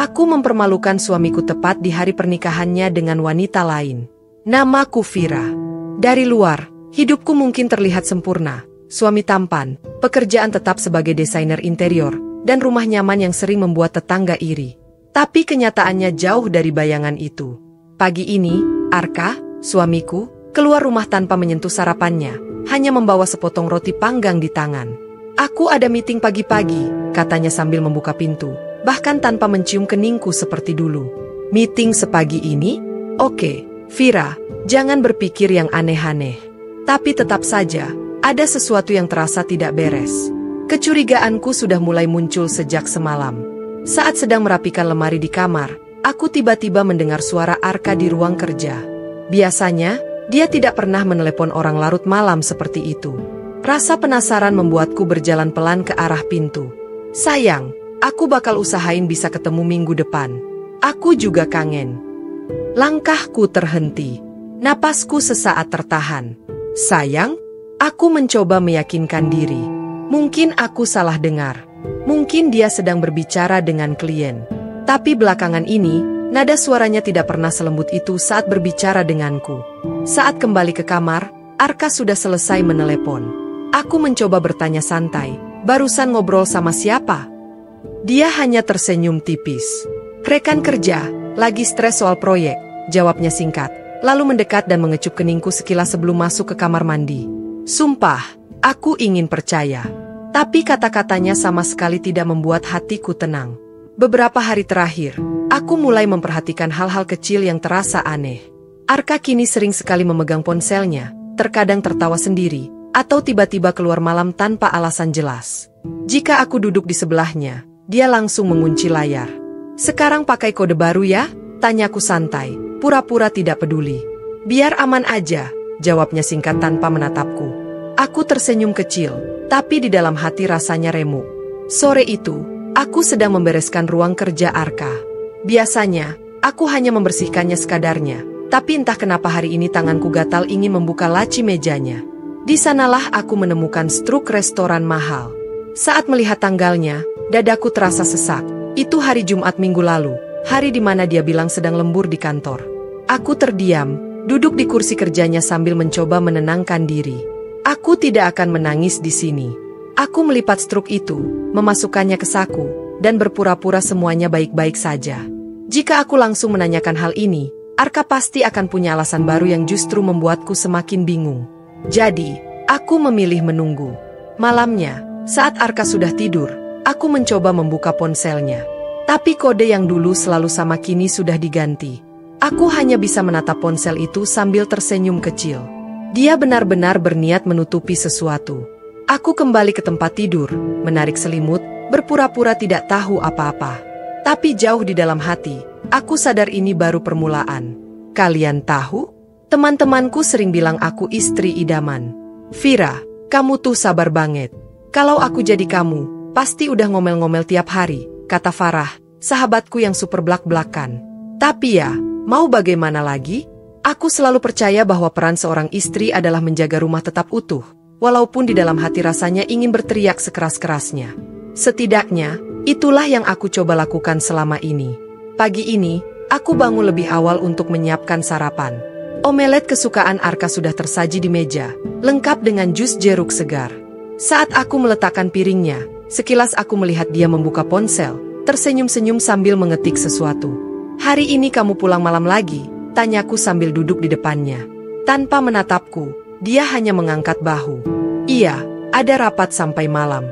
Aku mempermalukan suamiku tepat di hari pernikahannya dengan wanita lain. Namaku Vira. Dari luar, hidupku mungkin terlihat sempurna. Suami tampan, pekerjaan tetap sebagai desainer interior, dan rumah nyaman yang sering membuat tetangga iri. Tapi kenyataannya jauh dari bayangan itu. Pagi ini, Arka, suamiku, keluar rumah tanpa menyentuh sarapannya, hanya membawa sepotong roti panggang di tangan. Aku ada meeting pagi-pagi, katanya sambil membuka pintu, bahkan tanpa mencium keningku seperti dulu. Meeting sepagi ini? Oke, Vira, jangan berpikir yang aneh-aneh. Tapi tetap saja, ada sesuatu yang terasa tidak beres. Kecurigaanku sudah mulai muncul sejak semalam. Saat sedang merapikan lemari di kamar, aku tiba-tiba mendengar suara Arka di ruang kerja. Biasanya, dia tidak pernah menelepon orang larut malam seperti itu. Rasa penasaran membuatku berjalan pelan ke arah pintu. Sayang, aku bakal usahain bisa ketemu minggu depan. Aku juga kangen. Langkahku terhenti. Napasku sesaat tertahan. Sayang, aku mencoba meyakinkan diri. Mungkin aku salah dengar. Mungkin dia sedang berbicara dengan klien. Tapi belakangan ini, nada suaranya tidak pernah selembut itu saat berbicara denganku. Saat kembali ke kamar, Arka sudah selesai menelepon. Aku mencoba bertanya santai, barusan ngobrol sama siapa? Dia hanya tersenyum tipis. Rekan kerja, lagi stres soal proyek, jawabnya singkat, lalu mendekat dan mengecup keningku sekilas sebelum masuk ke kamar mandi. Sumpah, aku ingin percaya. Tapi kata-katanya sama sekali tidak membuat hatiku tenang. Beberapa hari terakhir, aku mulai memperhatikan hal-hal kecil yang terasa aneh. Arka kini sering sekali memegang ponselnya, terkadang tertawa sendiri, atau tiba-tiba keluar malam tanpa alasan jelas. Jika aku duduk di sebelahnya, dia langsung mengunci layar. Sekarang pakai kode baru ya? Tanyaku santai, pura-pura tidak peduli. Biar aman aja, jawabnya singkat tanpa menatapku. Aku tersenyum kecil, tapi di dalam hati rasanya remuk. Sore itu, aku sedang membereskan ruang kerja Arka. Biasanya, aku hanya membersihkannya sekadarnya, tapi entah kenapa hari ini tanganku gatal ingin membuka laci mejanya. Di sanalah aku menemukan struk restoran mahal. Saat melihat tanggalnya, dadaku terasa sesak. Itu hari Jumat minggu lalu, hari di mana dia bilang sedang lembur di kantor. Aku terdiam, duduk di kursi kerjanya sambil mencoba menenangkan diri. Aku tidak akan menangis di sini. Aku melipat struk itu, memasukkannya ke saku, dan berpura-pura semuanya baik-baik saja. Jika aku langsung menanyakan hal ini, Arka pasti akan punya alasan baru yang justru membuatku semakin bingung. Jadi, aku memilih menunggu. Malamnya, saat Arka sudah tidur, aku mencoba membuka ponselnya. Tapi kode yang dulu selalu sama kini sudah diganti. Aku hanya bisa menatap ponsel itu sambil tersenyum kecil. Dia benar-benar berniat menutupi sesuatu. Aku kembali ke tempat tidur, menarik selimut, berpura-pura tidak tahu apa-apa. Tapi jauh di dalam hati, aku sadar ini baru permulaan. Kalian tahu? Teman-temanku sering bilang aku istri idaman. Vira, kamu tuh sabar banget. Kalau aku jadi kamu, pasti udah ngomel-ngomel tiap hari, kata Farah, sahabatku yang super blak-blakan. Tapi ya, mau bagaimana lagi? Aku selalu percaya bahwa peran seorang istri adalah menjaga rumah tetap utuh, walaupun di dalam hati rasanya ingin berteriak sekeras-kerasnya. Setidaknya, itulah yang aku coba lakukan selama ini. Pagi ini, aku bangun lebih awal untuk menyiapkan sarapan. Omelet kesukaan Arka sudah tersaji di meja, lengkap dengan jus jeruk segar. Saat aku meletakkan piringnya, sekilas aku melihat dia membuka ponsel, tersenyum-senyum sambil mengetik sesuatu. Hari ini kamu pulang malam lagi, tanyaku sambil duduk di depannya. Tanpa menatapku, dia hanya mengangkat bahu. Iya, ada rapat sampai malam.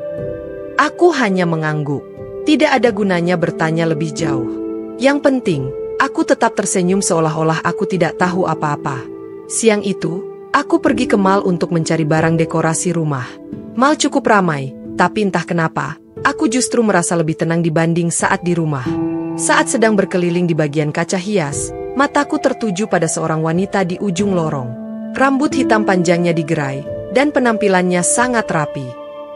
Aku hanya mengangguk. Tidak ada gunanya bertanya lebih jauh. Yang penting, aku tetap tersenyum seolah-olah aku tidak tahu apa-apa. Siang itu, aku pergi ke mall untuk mencari barang dekorasi rumah. Mall cukup ramai, tapi entah kenapa, aku justru merasa lebih tenang dibanding saat di rumah. Saat sedang berkeliling di bagian kaca hias, mataku tertuju pada seorang wanita di ujung lorong. Rambut hitam panjangnya digerai, dan penampilannya sangat rapi.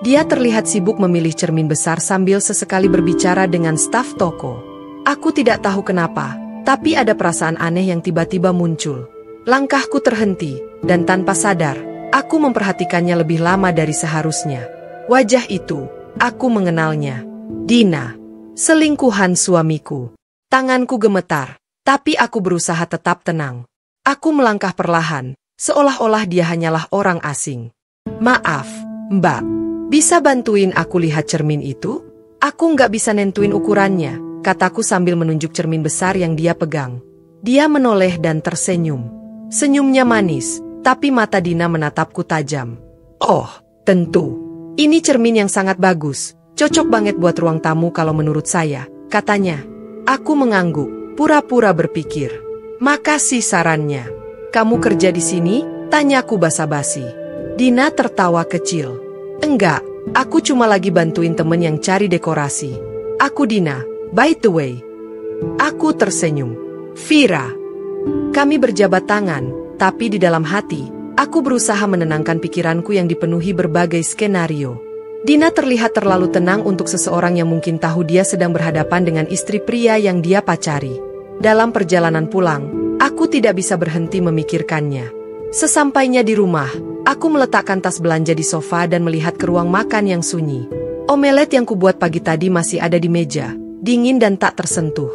Dia terlihat sibuk memilih cermin besar sambil sesekali berbicara dengan staf toko. Aku tidak tahu kenapa, tapi ada perasaan aneh yang tiba-tiba muncul. Langkahku terhenti, dan tanpa sadar, aku memperhatikannya lebih lama dari seharusnya. Wajah itu, aku mengenalnya. Dina, selingkuhan suamiku. Tanganku gemetar, tapi aku berusaha tetap tenang. Aku melangkah perlahan, seolah-olah dia hanyalah orang asing. Maaf, Mbak. Bisa bantuin aku lihat cermin itu? Aku nggak bisa nentuin ukurannya, kataku sambil menunjuk cermin besar yang dia pegang. Dia menoleh dan tersenyum. Senyumnya manis, tapi mata Dina menatapku tajam. Oh, tentu. Ini cermin yang sangat bagus. Cocok banget buat ruang tamu kalau menurut saya, katanya. Aku mengangguk, pura-pura berpikir. Makasih sarannya. Kamu kerja di sini? Tanyaku basa-basi. Dina tertawa kecil. Enggak, aku cuma lagi bantuin temen yang cari dekorasi. Aku Dina, by the way. Aku tersenyum. Vira. Kami berjabat tangan, tapi di dalam hati, aku berusaha menenangkan pikiranku yang dipenuhi berbagai skenario. Dina terlihat terlalu tenang untuk seseorang yang mungkin tahu dia sedang berhadapan dengan istri pria yang dia pacari. Dalam perjalanan pulang, aku tidak bisa berhenti memikirkannya. Sesampainya di rumah, aku meletakkan tas belanja di sofa dan melihat ke ruang makan yang sunyi. Omelet yang kubuat pagi tadi masih ada di meja, dingin dan tak tersentuh.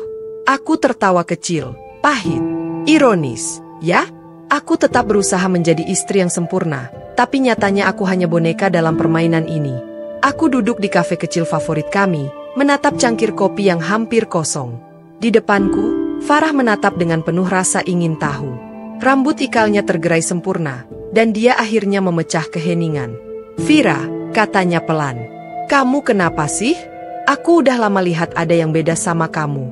Aku tertawa kecil, pahit, ironis, ya? Aku tetap berusaha menjadi istri yang sempurna, tapi nyatanya aku hanya boneka dalam permainan ini. Aku duduk di kafe kecil favorit kami, menatap cangkir kopi yang hampir kosong. Di depanku, Farah menatap dengan penuh rasa ingin tahu. Rambut ikalnya tergerai sempurna, dan dia akhirnya memecah keheningan. Vira, katanya pelan. Kamu kenapa sih? Aku udah lama lihat ada yang beda sama kamu.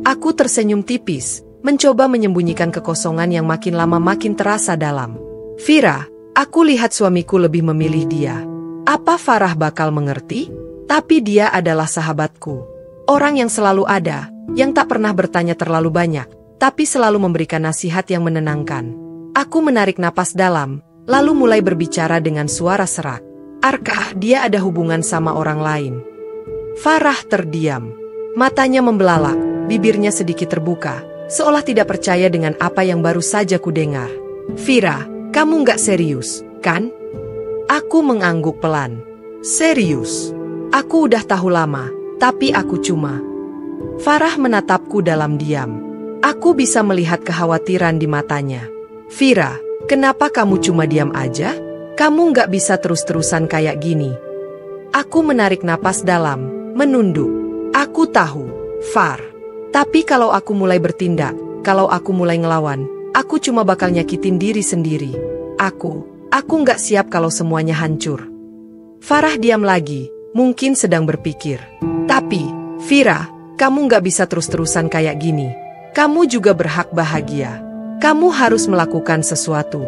Aku tersenyum tipis, mencoba menyembunyikan kekosongan yang makin lama makin terasa dalam. Vira, aku lihat suamiku lebih memilih dia. Apa Farah bakal mengerti? Tapi dia adalah sahabatku. Orang yang selalu ada, yang tak pernah bertanya terlalu banyak, tapi selalu memberikan nasihat yang menenangkan. Aku menarik napas dalam, lalu mulai berbicara dengan suara serak. Arkah dia ada hubungan sama orang lain? Farah terdiam. Matanya membelalak, bibirnya sedikit terbuka, seolah tidak percaya dengan apa yang baru saja kudengar. Vira, kamu nggak serius, kan? Aku mengangguk pelan. Serius? Aku udah tahu lama, tapi aku cuma... Farah menatapku dalam diam. Aku bisa melihat kekhawatiran di matanya. Vira, kenapa kamu cuma diam aja? Kamu nggak bisa terus-terusan kayak gini. Aku menarik napas dalam, menunduk. Aku tahu, Far. Tapi kalau aku mulai bertindak, kalau aku mulai ngelawan, aku cuma bakal nyakitin diri sendiri. Aku nggak siap kalau semuanya hancur. Farah diam lagi, mungkin sedang berpikir. Tapi, Vira, kamu nggak bisa terus-terusan kayak gini. Kamu juga berhak bahagia. Kamu harus melakukan sesuatu.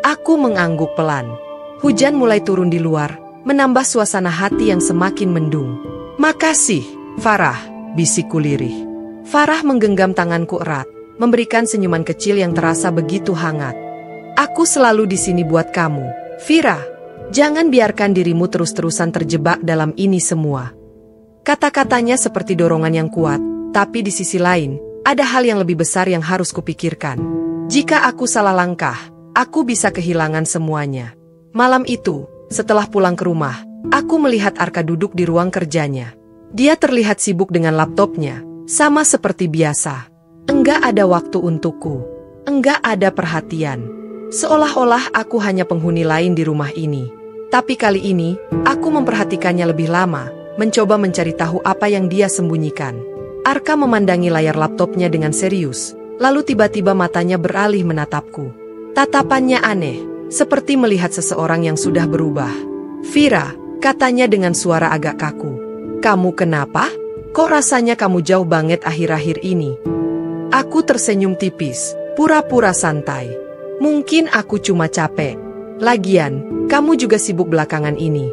Aku mengangguk pelan. Hujan mulai turun di luar, menambah suasana hati yang semakin mendung. Makasih, Farah, bisikku lirih. Farah menggenggam tanganku erat, memberikan senyuman kecil yang terasa begitu hangat. Aku selalu di sini buat kamu, Vira. Jangan biarkan dirimu terus-terusan terjebak dalam ini semua. Kata-katanya seperti dorongan yang kuat, tapi di sisi lain, ada hal yang lebih besar yang harus kupikirkan. Jika aku salah langkah, aku bisa kehilangan semuanya. Malam itu, setelah pulang ke rumah, aku melihat Arka duduk di ruang kerjanya. Dia terlihat sibuk dengan laptopnya, sama seperti biasa. Enggak ada waktu untukku. Enggak ada perhatian. Seolah-olah aku hanya penghuni lain di rumah ini. Tapi kali ini, aku memperhatikannya lebih lama, mencoba mencari tahu apa yang dia sembunyikan. Arka memandangi layar laptopnya dengan serius, lalu tiba-tiba matanya beralih menatapku. Tatapannya aneh, seperti melihat seseorang yang sudah berubah. Vira, katanya dengan suara agak kaku. Kamu kenapa? Kok rasanya kamu jauh banget akhir-akhir ini? Aku tersenyum tipis, pura-pura santai. Mungkin aku cuma capek. Lagian, kamu juga sibuk belakangan ini.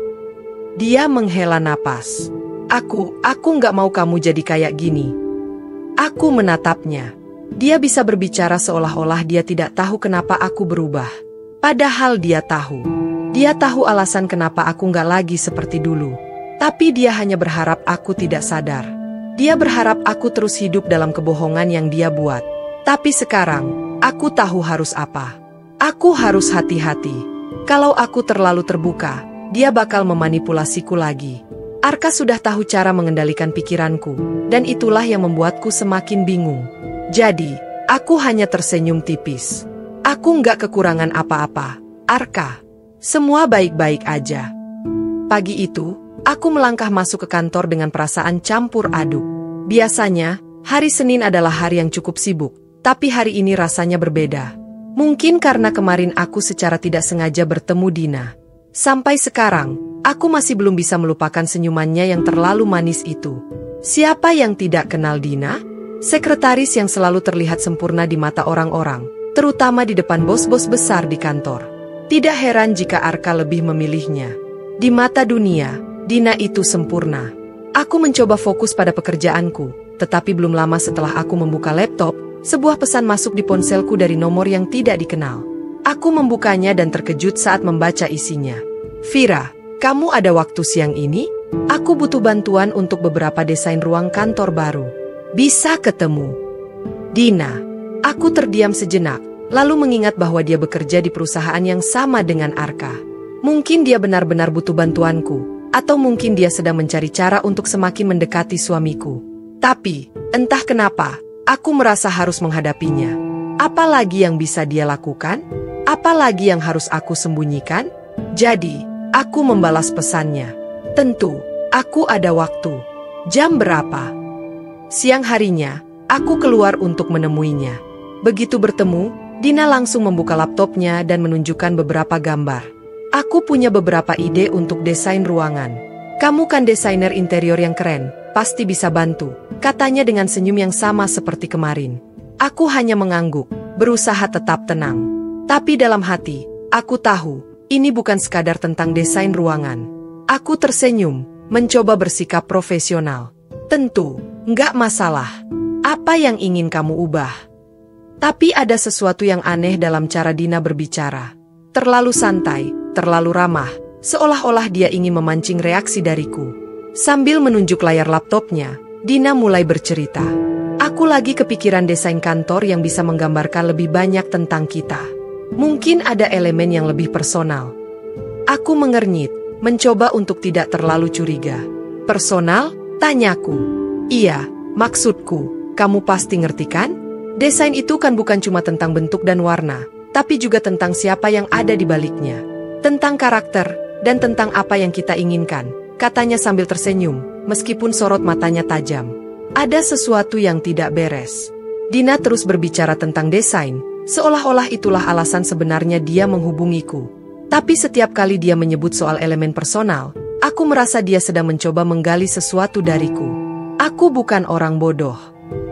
Dia menghela napas. Aku nggak mau kamu jadi kayak gini. Aku menatapnya. Dia bisa berbicara seolah-olah dia tidak tahu kenapa aku berubah. Padahal dia tahu. Dia tahu alasan kenapa aku nggak lagi seperti dulu. Tapi dia hanya berharap aku tidak sadar. Dia berharap aku terus hidup dalam kebohongan yang dia buat. Tapi sekarang, aku tahu harus apa. Aku harus hati-hati. Kalau aku terlalu terbuka, dia bakal memanipulasiku lagi. Arka sudah tahu cara mengendalikan pikiranku, dan itulah yang membuatku semakin bingung. Jadi, aku hanya tersenyum tipis. Aku nggak kekurangan apa-apa, Arka. Semua baik-baik aja. Pagi itu, aku melangkah masuk ke kantor dengan perasaan campur aduk. Biasanya, hari Senin adalah hari yang cukup sibuk, tapi hari ini rasanya berbeda. Mungkin karena kemarin aku secara tidak sengaja bertemu Dina. Sampai sekarang, aku masih belum bisa melupakan senyumannya yang terlalu manis itu. Siapa yang tidak kenal Dina? Sekretaris yang selalu terlihat sempurna di mata orang-orang, terutama di depan bos-bos besar di kantor. Tidak heran jika Arka lebih memilihnya. Di mata dunia, Dina itu sempurna. Aku mencoba fokus pada pekerjaanku, tetapi belum lama setelah aku membuka laptop, sebuah pesan masuk di ponselku dari nomor yang tidak dikenal. Aku membukanya dan terkejut saat membaca isinya. Vira, kamu ada waktu siang ini? Aku butuh bantuan untuk beberapa desain ruang kantor baru. Bisa ketemu? Dina. Aku terdiam sejenak, lalu mengingat bahwa dia bekerja di perusahaan yang sama dengan Arka. Mungkin dia benar-benar butuh bantuanku, atau mungkin dia sedang mencari cara untuk semakin mendekati suamiku. Tapi, entah kenapa, aku merasa harus menghadapinya. Apa lagi yang bisa dia lakukan? Apa lagi yang harus aku sembunyikan? Jadi, aku membalas pesannya. Tentu, aku ada waktu. Jam berapa? Siang harinya, aku keluar untuk menemuinya. Begitu bertemu, Dina langsung membuka laptopnya dan menunjukkan beberapa gambar. Aku punya beberapa ide untuk desain ruangan. Kamu kan desainer interior yang keren, pasti bisa bantu, katanya dengan senyum yang sama seperti kemarin. Aku hanya mengangguk, berusaha tetap tenang. Tapi dalam hati, aku tahu, ini bukan sekadar tentang desain ruangan. Aku tersenyum, mencoba bersikap profesional. Tentu, nggak masalah. Apa yang ingin kamu ubah? Tapi ada sesuatu yang aneh dalam cara Dina berbicara. Terlalu santai, terlalu ramah, seolah-olah dia ingin memancing reaksi dariku. Sambil menunjuk layar laptopnya, Dina mulai bercerita. Aku lagi kepikiran desain kantor yang bisa menggambarkan lebih banyak tentang kita. Mungkin ada elemen yang lebih personal. Aku mengernyit, mencoba untuk tidak terlalu curiga. Personal? Tanyaku. Iya, maksudku, kamu pasti ngerti kan? Desain itu kan bukan cuma tentang bentuk dan warna, tapi juga tentang siapa yang ada di baliknya. Tentang karakter, dan tentang apa yang kita inginkan, katanya sambil tersenyum, meskipun sorot matanya tajam. Ada sesuatu yang tidak beres. Dina terus berbicara tentang desain, seolah-olah itulah alasan sebenarnya dia menghubungiku. Tapi setiap kali dia menyebut soal elemen personal, aku merasa dia sedang mencoba menggali sesuatu dariku. Aku bukan orang bodoh.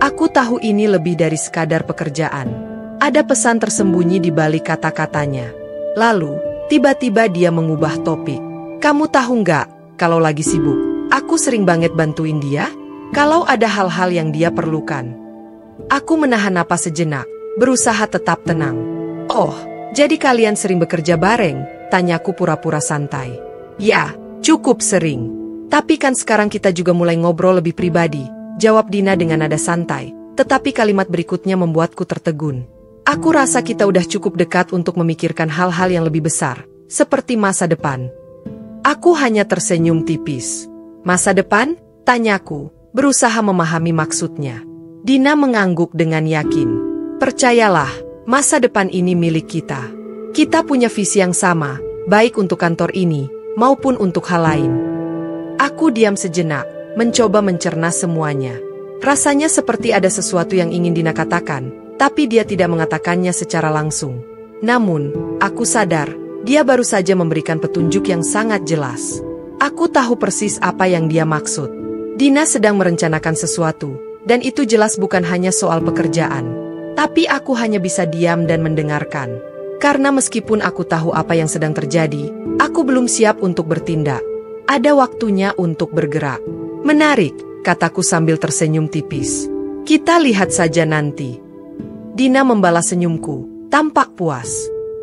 Aku tahu ini lebih dari sekadar pekerjaan. Ada pesan tersembunyi di balik kata-katanya. Lalu, tiba-tiba dia mengubah topik. Kamu tahu nggak, kalau lagi sibuk, aku sering banget bantuin dia, kalau ada hal-hal yang dia perlukan. Aku menahan napas sejenak, berusaha tetap tenang. Oh, jadi kalian sering bekerja bareng? Tanyaku pura-pura santai. Ya, cukup sering. Tapi kan sekarang kita juga mulai ngobrol lebih pribadi, jawab Dina dengan nada santai, tetapi kalimat berikutnya membuatku tertegun. Aku rasa kita udah cukup dekat untuk memikirkan hal-hal yang lebih besar, seperti masa depan. Aku hanya tersenyum tipis. Masa depan? Tanyaku, berusaha memahami maksudnya. Dina mengangguk dengan yakin. Percayalah, masa depan ini milik kita. Kita punya visi yang sama, baik untuk kantor ini, maupun untuk hal lain. Aku diam sejenak, mencoba mencerna semuanya. Rasanya seperti ada sesuatu yang ingin Dina katakan, tapi dia tidak mengatakannya secara langsung. Namun, aku sadar, dia baru saja memberikan petunjuk yang sangat jelas. Aku tahu persis apa yang dia maksud. Dina sedang merencanakan sesuatu, dan itu jelas bukan hanya soal pekerjaan. Tapi aku hanya bisa diam dan mendengarkan. Karena meskipun aku tahu apa yang sedang terjadi, aku belum siap untuk bertindak. Ada waktunya untuk bergerak. Menarik, kataku sambil tersenyum tipis. Kita lihat saja nanti. Dina membalas senyumku, tampak puas.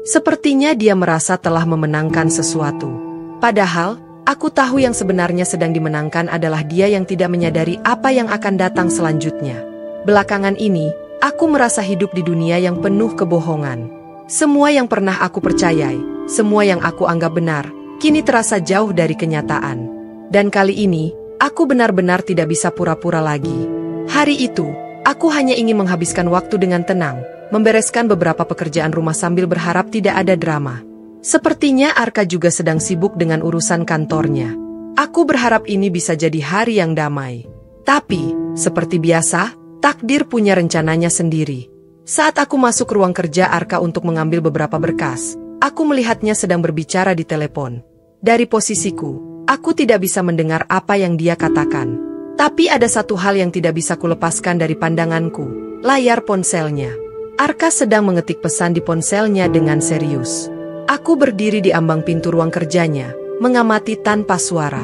Sepertinya dia merasa telah memenangkan sesuatu. Padahal, aku tahu yang sebenarnya sedang dimenangkan adalah dia yang tidak menyadari apa yang akan datang selanjutnya. Belakangan ini, aku merasa hidup di dunia yang penuh kebohongan. Semua yang pernah aku percayai, semua yang aku anggap benar, kini terasa jauh dari kenyataan. Dan kali ini, aku benar-benar tidak bisa pura-pura lagi. Hari itu, aku hanya ingin menghabiskan waktu dengan tenang, membereskan beberapa pekerjaan rumah sambil berharap tidak ada drama. Sepertinya Arka juga sedang sibuk dengan urusan kantornya. Aku berharap ini bisa jadi hari yang damai. Tapi, seperti biasa, takdir punya rencananya sendiri. Saat aku masuk ruang kerja Arka untuk mengambil beberapa berkas, aku melihatnya sedang berbicara di telepon. Dari posisiku, aku tidak bisa mendengar apa yang dia katakan. Tapi ada satu hal yang tidak bisa kulepaskan dari pandanganku, layar ponselnya. Arka sedang mengetik pesan di ponselnya dengan serius. Aku berdiri di ambang pintu ruang kerjanya, mengamati tanpa suara.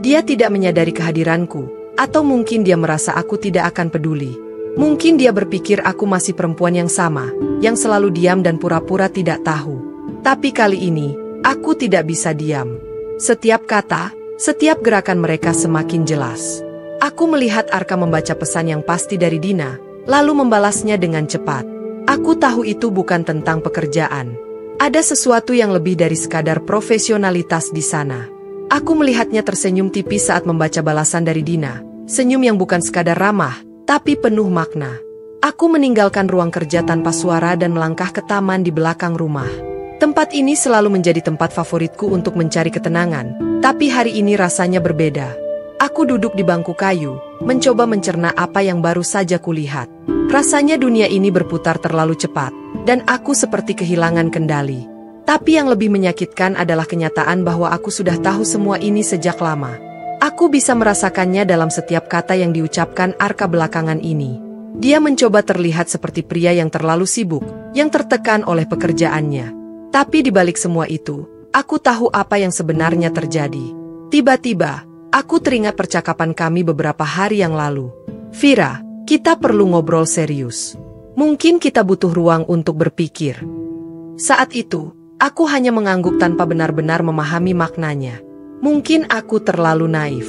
Dia tidak menyadari kehadiranku, atau mungkin dia merasa aku tidak akan peduli. Mungkin dia berpikir aku masih perempuan yang sama, yang selalu diam dan pura-pura tidak tahu. Tapi kali ini, aku tidak bisa diam. Setiap kata, setiap gerakan mereka semakin jelas. Aku melihat Arka membaca pesan yang pasti dari Dina, lalu membalasnya dengan cepat. Aku tahu itu bukan tentang pekerjaan. Ada sesuatu yang lebih dari sekadar profesionalitas di sana. Aku melihatnya tersenyum tipis saat membaca balasan dari Dina. Senyum yang bukan sekadar ramah, tapi penuh makna. Aku meninggalkan ruang kerja tanpa suara dan melangkah ke taman di belakang rumah. Tempat ini selalu menjadi tempat favoritku untuk mencari ketenangan, tapi hari ini rasanya berbeda. Aku duduk di bangku kayu, mencoba mencerna apa yang baru saja kulihat. Rasanya dunia ini berputar terlalu cepat, dan aku seperti kehilangan kendali. Tapi yang lebih menyakitkan adalah kenyataan bahwa aku sudah tahu semua ini sejak lama. Aku bisa merasakannya dalam setiap kata yang diucapkan Arka belakangan ini. Dia mencoba terlihat seperti pria yang terlalu sibuk, yang tertekan oleh pekerjaannya. Tapi di balik semua itu, aku tahu apa yang sebenarnya terjadi. Tiba-tiba, aku teringat percakapan kami beberapa hari yang lalu. Vira, kita perlu ngobrol serius. Mungkin kita butuh ruang untuk berpikir. Saat itu, aku hanya mengangguk tanpa benar-benar memahami maknanya. Mungkin aku terlalu naif.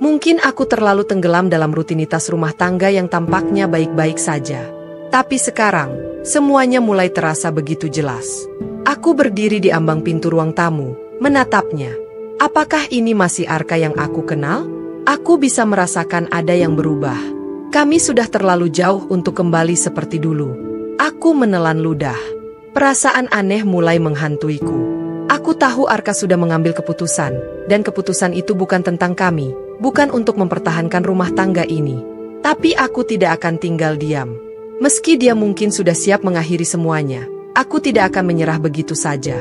Mungkin aku terlalu tenggelam dalam rutinitas rumah tangga yang tampaknya baik-baik saja. Tapi sekarang, semuanya mulai terasa begitu jelas. Aku berdiri di ambang pintu ruang tamu, menatapnya. Apakah ini masih Arka yang aku kenal? Aku bisa merasakan ada yang berubah. Kami sudah terlalu jauh untuk kembali seperti dulu. Aku menelan ludah. Perasaan aneh mulai menghantuiku. Aku tahu Arka sudah mengambil keputusan, dan keputusan itu bukan tentang kami, bukan untuk mempertahankan rumah tangga ini. Tapi aku tidak akan tinggal diam. Meski dia mungkin sudah siap mengakhiri semuanya, aku tidak akan menyerah begitu saja.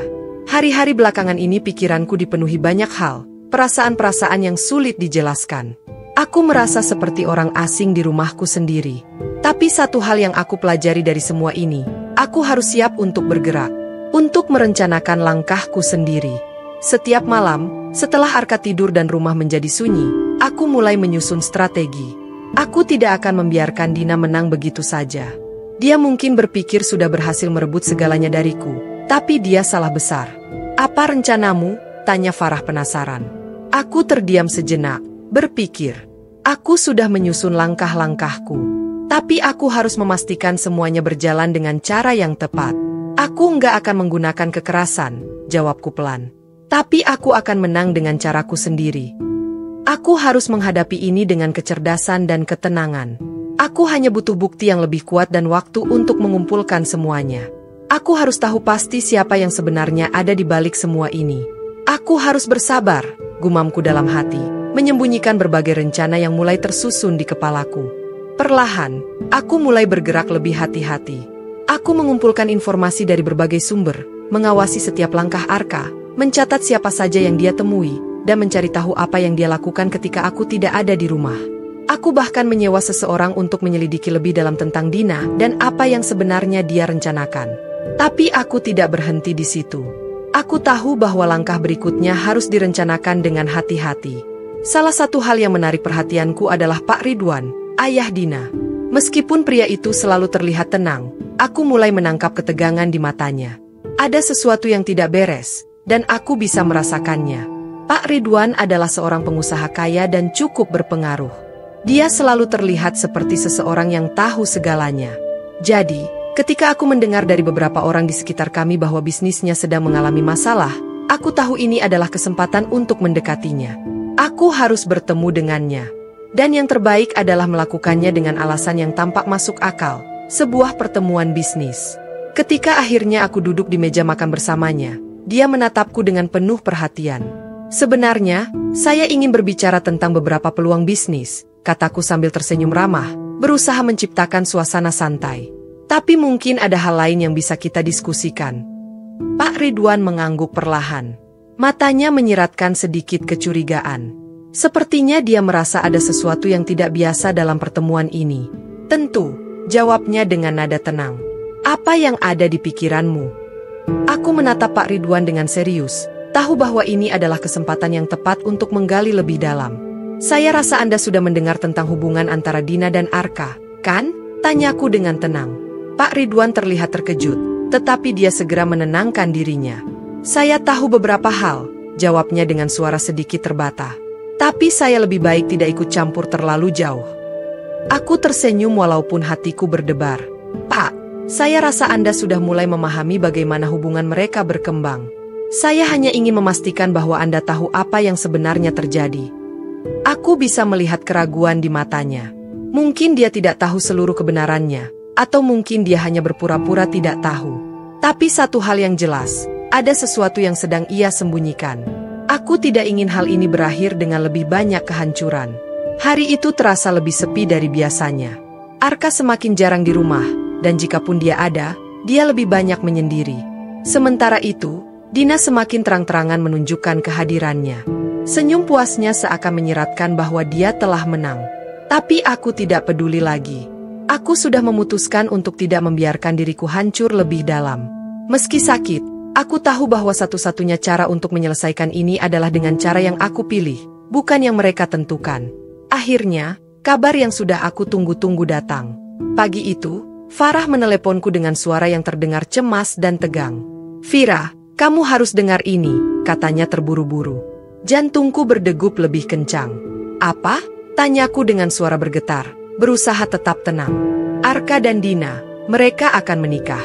Hari-hari belakangan ini pikiranku dipenuhi banyak hal, perasaan-perasaan yang sulit dijelaskan. Aku merasa seperti orang asing di rumahku sendiri. Tapi satu hal yang aku pelajari dari semua ini, aku harus siap untuk bergerak, untuk merencanakan langkahku sendiri. Setiap malam, setelah Arka tidur dan rumah menjadi sunyi, aku mulai menyusun strategi. Aku tidak akan membiarkan Dina menang begitu saja. Dia mungkin berpikir sudah berhasil merebut segalanya dariku, tapi dia salah besar. Apa rencanamu? Tanya Farah penasaran. Aku terdiam sejenak, berpikir. Aku sudah menyusun langkah-langkahku. Tapi aku harus memastikan semuanya berjalan dengan cara yang tepat. Aku nggak akan menggunakan kekerasan, jawabku pelan. Tapi aku akan menang dengan caraku sendiri. Aku harus menghadapi ini dengan kecerdasan dan ketenangan. Aku hanya butuh bukti yang lebih kuat dan waktu untuk mengumpulkan semuanya. Aku harus tahu pasti siapa yang sebenarnya ada di balik semua ini. Aku harus bersabar, gumamku dalam hati, menyembunyikan berbagai rencana yang mulai tersusun di kepalaku. Perlahan, aku mulai bergerak lebih hati-hati. Aku mengumpulkan informasi dari berbagai sumber, mengawasi setiap langkah Arka, mencatat siapa saja yang dia temui, dan mencari tahu apa yang dia lakukan ketika aku tidak ada di rumah. Aku bahkan menyewa seseorang untuk menyelidiki lebih dalam tentang Dina dan apa yang sebenarnya dia rencanakan. Tapi aku tidak berhenti di situ. Aku tahu bahwa langkah berikutnya harus direncanakan dengan hati-hati. Salah satu hal yang menarik perhatianku adalah Pak Ridwan, ayah Dina. Meskipun pria itu selalu terlihat tenang, aku mulai menangkap ketegangan di matanya. Ada sesuatu yang tidak beres, dan aku bisa merasakannya. Pak Ridwan adalah seorang pengusaha kaya dan cukup berpengaruh. Dia selalu terlihat seperti seseorang yang tahu segalanya. Jadi, ketika aku mendengar dari beberapa orang di sekitar kami bahwa bisnisnya sedang mengalami masalah, aku tahu ini adalah kesempatan untuk mendekatinya. Aku harus bertemu dengannya. Dan yang terbaik adalah melakukannya dengan alasan yang tampak masuk akal, sebuah pertemuan bisnis. Ketika akhirnya aku duduk di meja makan bersamanya, dia menatapku dengan penuh perhatian. Sebenarnya, saya ingin berbicara tentang beberapa peluang bisnis, kataku sambil tersenyum ramah, berusaha menciptakan suasana santai. Tapi mungkin ada hal lain yang bisa kita diskusikan. Pak Ridwan mengangguk perlahan. Matanya menyiratkan sedikit kecurigaan. Sepertinya dia merasa ada sesuatu yang tidak biasa dalam pertemuan ini. Tentu, jawabnya dengan nada tenang. Apa yang ada di pikiranmu? Aku menatap Pak Ridwan dengan serius, tahu bahwa ini adalah kesempatan yang tepat untuk menggali lebih dalam. Saya rasa Anda sudah mendengar tentang hubungan antara Dina dan Arka, kan? Tanyaku dengan tenang. Pak Ridwan terlihat terkejut, tetapi dia segera menenangkan dirinya. Saya tahu beberapa hal, jawabnya dengan suara sedikit terbata. Tapi saya lebih baik tidak ikut campur terlalu jauh. Aku tersenyum walaupun hatiku berdebar. Pak, saya rasa Anda sudah mulai memahami bagaimana hubungan mereka berkembang. Saya hanya ingin memastikan bahwa Anda tahu apa yang sebenarnya terjadi. Aku bisa melihat keraguan di matanya. Mungkin dia tidak tahu seluruh kebenarannya, atau mungkin dia hanya berpura-pura tidak tahu. Tapi satu hal yang jelas, ada sesuatu yang sedang ia sembunyikan. Aku tidak ingin hal ini berakhir dengan lebih banyak kehancuran. Hari itu terasa lebih sepi dari biasanya. Arka semakin jarang di rumah, dan jikapun dia ada, dia lebih banyak menyendiri. Sementara itu, Dina semakin terang-terangan menunjukkan kehadirannya. Senyum puasnya seakan menyiratkan bahwa dia telah menang. Tapi aku tidak peduli lagi. Aku sudah memutuskan untuk tidak membiarkan diriku hancur lebih dalam. Meski sakit, aku tahu bahwa satu-satunya cara untuk menyelesaikan ini adalah dengan cara yang aku pilih, bukan yang mereka tentukan. Akhirnya, kabar yang sudah aku tunggu-tunggu datang. Pagi itu, Farah meneleponku dengan suara yang terdengar cemas dan tegang. "Fira, kamu harus dengar ini," katanya terburu-buru. Jantungku berdegup lebih kencang. "Apa?" tanyaku dengan suara bergetar, berusaha tetap tenang. "Arka dan Dina, mereka akan menikah."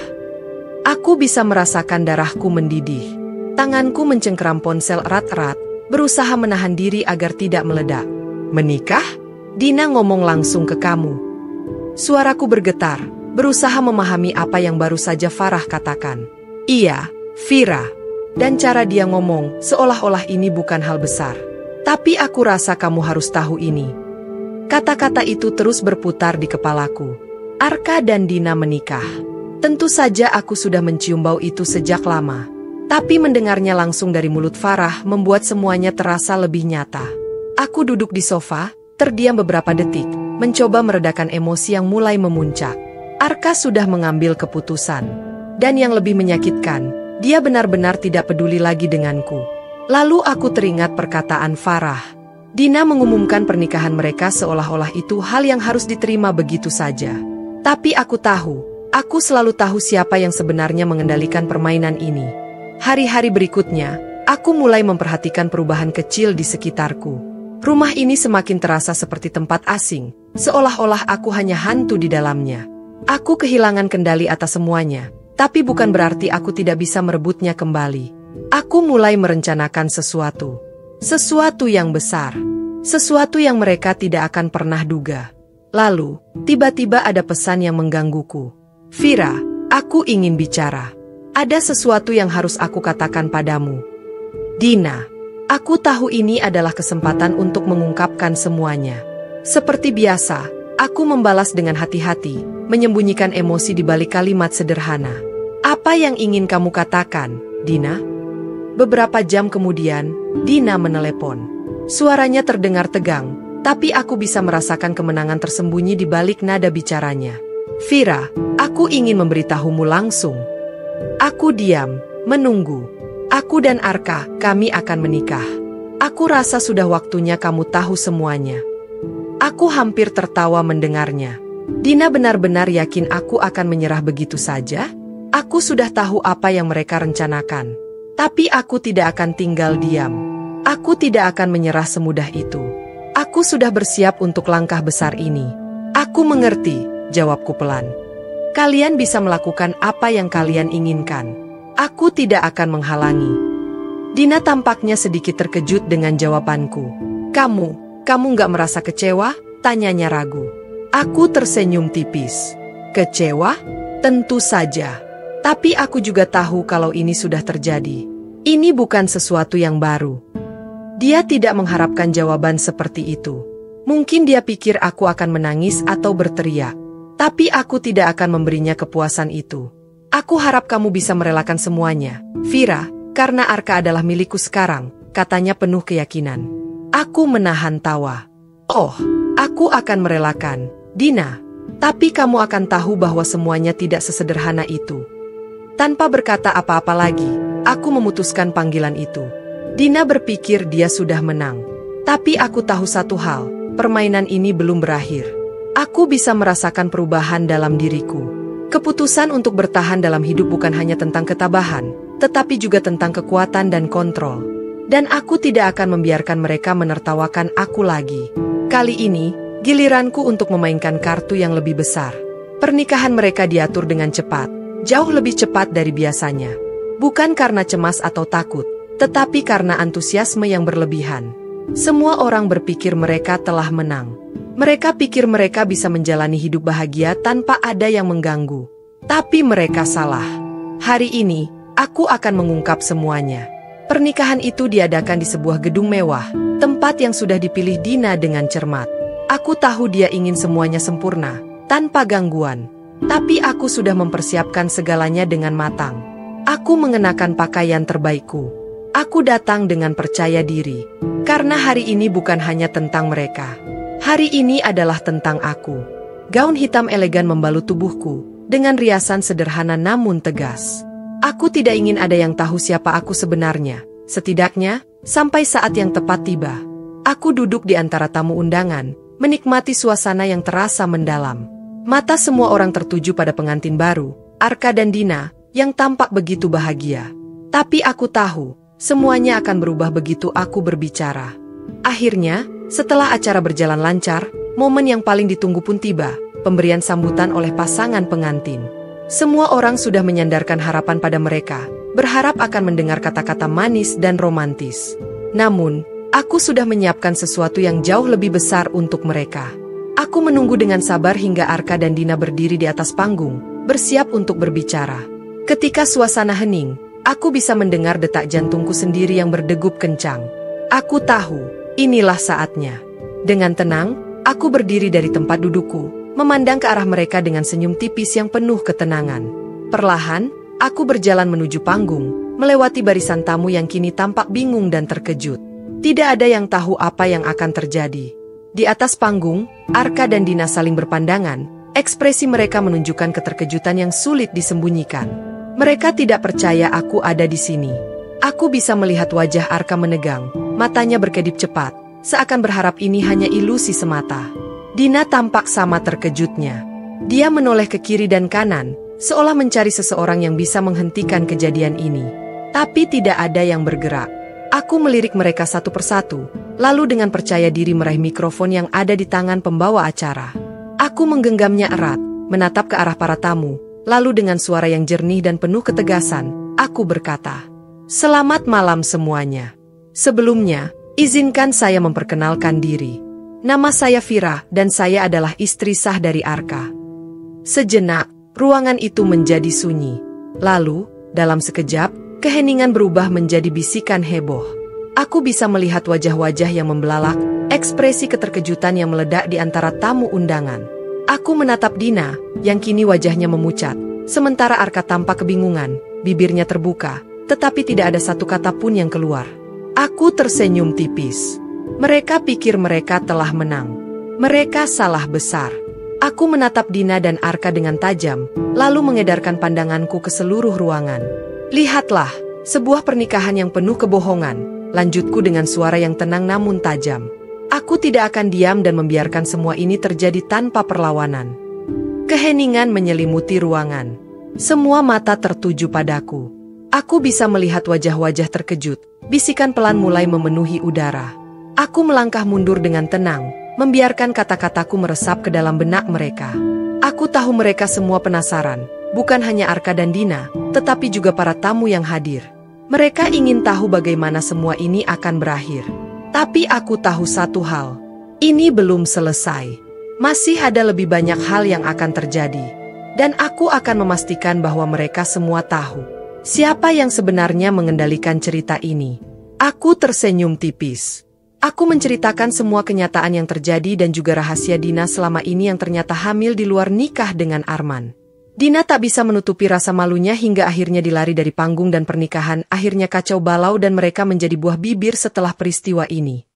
Aku bisa merasakan darahku mendidih. Tanganku mencengkeram ponsel erat-erat, berusaha menahan diri agar tidak meledak. "Menikah?" Dina ngomong langsung ke kamu. Suaraku bergetar, berusaha memahami apa yang baru saja Farah katakan. "Iya, Fira." Dan cara dia ngomong, seolah-olah ini bukan hal besar. "Tapi aku rasa kamu harus tahu ini." Kata-kata itu terus berputar di kepalaku. Arka dan Dina menikah. Tentu saja aku sudah mencium bau itu sejak lama. Tapi mendengarnya langsung dari mulut Farah membuat semuanya terasa lebih nyata. Aku duduk di sofa, terdiam beberapa detik, mencoba meredakan emosi yang mulai memuncak. Arka sudah mengambil keputusan. Dan yang lebih menyakitkan, dia benar-benar tidak peduli lagi denganku. Lalu aku teringat perkataan Farah. Dina mengumumkan pernikahan mereka seolah-olah itu hal yang harus diterima begitu saja. Tapi aku tahu. Aku selalu tahu siapa yang sebenarnya mengendalikan permainan ini. Hari-hari berikutnya, aku mulai memperhatikan perubahan kecil di sekitarku. Rumah ini semakin terasa seperti tempat asing, seolah-olah aku hanya hantu di dalamnya. Aku kehilangan kendali atas semuanya, tapi bukan berarti aku tidak bisa merebutnya kembali. Aku mulai merencanakan sesuatu. Sesuatu yang besar. Sesuatu yang mereka tidak akan pernah duga. Lalu, tiba-tiba ada pesan yang menggangguku. "Fira, aku ingin bicara. Ada sesuatu yang harus aku katakan padamu." "Dina, aku tahu ini adalah kesempatan untuk mengungkapkan semuanya." Seperti biasa, aku membalas dengan hati-hati, menyembunyikan emosi di balik kalimat sederhana. "Apa yang ingin kamu katakan, Dina?" Beberapa jam kemudian, Dina menelepon. Suaranya terdengar tegang, tapi aku bisa merasakan kemenangan tersembunyi di balik nada bicaranya. "Fira, aku ingin memberitahumu langsung." Aku diam, menunggu. "Aku dan Arka, kami akan menikah. Aku rasa sudah waktunya kamu tahu semuanya." Aku hampir tertawa mendengarnya. Dina benar-benar yakin aku akan menyerah begitu saja? Aku sudah tahu apa yang mereka rencanakan. Tapi aku tidak akan tinggal diam. Aku tidak akan menyerah semudah itu. Aku sudah bersiap untuk langkah besar ini. "Aku mengerti," jawabku pelan. "Kalian bisa melakukan apa yang kalian inginkan. Aku tidak akan menghalangi." Dina tampaknya sedikit terkejut dengan jawabanku. Kamu nggak merasa kecewa? Tanyanya ragu. Aku tersenyum tipis. Kecewa? Tentu saja. Tapi aku juga tahu kalau ini sudah terjadi. Ini bukan sesuatu yang baru. Dia tidak mengharapkan jawaban seperti itu. Mungkin dia pikir aku akan menangis atau berteriak. Tapi aku tidak akan memberinya kepuasan itu. Aku harap kamu bisa merelakan semuanya, Vira, karena Arka adalah milikku sekarang, katanya penuh keyakinan. Aku menahan tawa. Oh, aku akan merelakan, Dina. Tapi kamu akan tahu bahwa semuanya tidak sesederhana itu. Tanpa berkata apa-apa lagi, aku memutuskan panggilan itu. Dina berpikir dia sudah menang. Tapi aku tahu satu hal, permainan ini belum berakhir. Aku bisa merasakan perubahan dalam diriku. Keputusan untuk bertahan dalam hidup bukan hanya tentang ketabahan, tetapi juga tentang kekuatan dan kontrol. Dan aku tidak akan membiarkan mereka menertawakan aku lagi. Kali ini, giliranku untuk memainkan kartu yang lebih besar. Pernikahan mereka diatur dengan cepat, jauh lebih cepat dari biasanya. Bukan karena cemas atau takut, tetapi karena antusiasme yang berlebihan. Semua orang berpikir mereka telah menang. Mereka pikir mereka bisa menjalani hidup bahagia tanpa ada yang mengganggu. Tapi mereka salah. Hari ini, aku akan mengungkap semuanya. Pernikahan itu diadakan di sebuah gedung mewah, tempat yang sudah dipilih Dina dengan cermat. Aku tahu dia ingin semuanya sempurna, tanpa gangguan. Tapi aku sudah mempersiapkan segalanya dengan matang. Aku mengenakan pakaian terbaikku. Aku datang dengan percaya diri. Karena hari ini bukan hanya tentang mereka. Hari ini adalah tentang aku. Gaun hitam elegan membalut tubuhku, dengan riasan sederhana namun tegas. Aku tidak ingin ada yang tahu siapa aku sebenarnya. Setidaknya, sampai saat yang tepat tiba. Aku duduk di antara tamu undangan, menikmati suasana yang terasa mendalam. Mata semua orang tertuju pada pengantin baru, Arka dan Dina, yang tampak begitu bahagia. Tapi aku tahu, semuanya akan berubah begitu aku berbicara. Akhirnya, setelah acara berjalan lancar, momen yang paling ditunggu pun tiba, pemberian sambutan oleh pasangan pengantin. Semua orang sudah menyandarkan harapan pada mereka, berharap akan mendengar kata-kata manis dan romantis. Namun, aku sudah menyiapkan sesuatu yang jauh lebih besar untuk mereka. Aku menunggu dengan sabar hingga Arka dan Dina berdiri di atas panggung, bersiap untuk berbicara. Ketika suasana hening, aku bisa mendengar detak jantungku sendiri yang berdegup kencang. Aku tahu, inilah saatnya. Dengan tenang, aku berdiri dari tempat dudukku, memandang ke arah mereka dengan senyum tipis yang penuh ketenangan. Perlahan, aku berjalan menuju panggung, melewati barisan tamu yang kini tampak bingung dan terkejut. Tidak ada yang tahu apa yang akan terjadi. Di atas panggung, Arka dan Dina saling berpandangan, ekspresi mereka menunjukkan keterkejutan yang sulit disembunyikan. Mereka tidak percaya aku ada di sini. Aku bisa melihat wajah Arka menegang, matanya berkedip cepat, seakan berharap ini hanya ilusi semata. Dina tampak sama terkejutnya. Dia menoleh ke kiri dan kanan, seolah mencari seseorang yang bisa menghentikan kejadian ini. Tapi tidak ada yang bergerak. Aku melirik mereka satu persatu, lalu dengan percaya diri meraih mikrofon yang ada di tangan pembawa acara. Aku menggenggamnya erat, menatap ke arah para tamu, lalu dengan suara yang jernih dan penuh ketegasan, aku berkata, "Selamat malam semuanya. Sebelumnya, izinkan saya memperkenalkan diri. Nama saya Vira dan saya adalah istri sah dari Arka." Sejenak, ruangan itu menjadi sunyi. Lalu, dalam sekejap, keheningan berubah menjadi bisikan heboh. Aku bisa melihat wajah-wajah yang membelalak, ekspresi keterkejutan yang meledak di antara tamu undangan. Aku menatap Dina, yang kini wajahnya memucat, sementara Arka tampak kebingungan, bibirnya terbuka, tetapi tidak ada satu kata pun yang keluar. Aku tersenyum tipis. Mereka pikir mereka telah menang. Mereka salah besar. Aku menatap Dina dan Arka dengan tajam, lalu mengedarkan pandanganku ke seluruh ruangan. "Lihatlah, sebuah pernikahan yang penuh kebohongan," lanjutku dengan suara yang tenang namun tajam. Aku tidak akan diam dan membiarkan semua ini terjadi tanpa perlawanan. Keheningan menyelimuti ruangan. Semua mata tertuju padaku. Aku bisa melihat wajah-wajah terkejut. Bisikan pelan mulai memenuhi udara. Aku melangkah mundur dengan tenang, membiarkan kata-kataku meresap ke dalam benak mereka. Aku tahu mereka semua penasaran. Bukan hanya Arka dan Dina, tetapi juga para tamu yang hadir. Mereka ingin tahu bagaimana semua ini akan berakhir. Tapi aku tahu satu hal. Ini belum selesai. Masih ada lebih banyak hal yang akan terjadi. Dan aku akan memastikan bahwa mereka semua tahu siapa yang sebenarnya mengendalikan cerita ini. Aku tersenyum tipis. Aku menceritakan semua kenyataan yang terjadi dan juga rahasia Dina selama ini yang ternyata hamil di luar nikah dengan Arman. Dina tak bisa menutupi rasa malunya hingga akhirnya dilari dari panggung dan pernikahan, akhirnya kacau balau dan mereka menjadi buah bibir setelah peristiwa ini.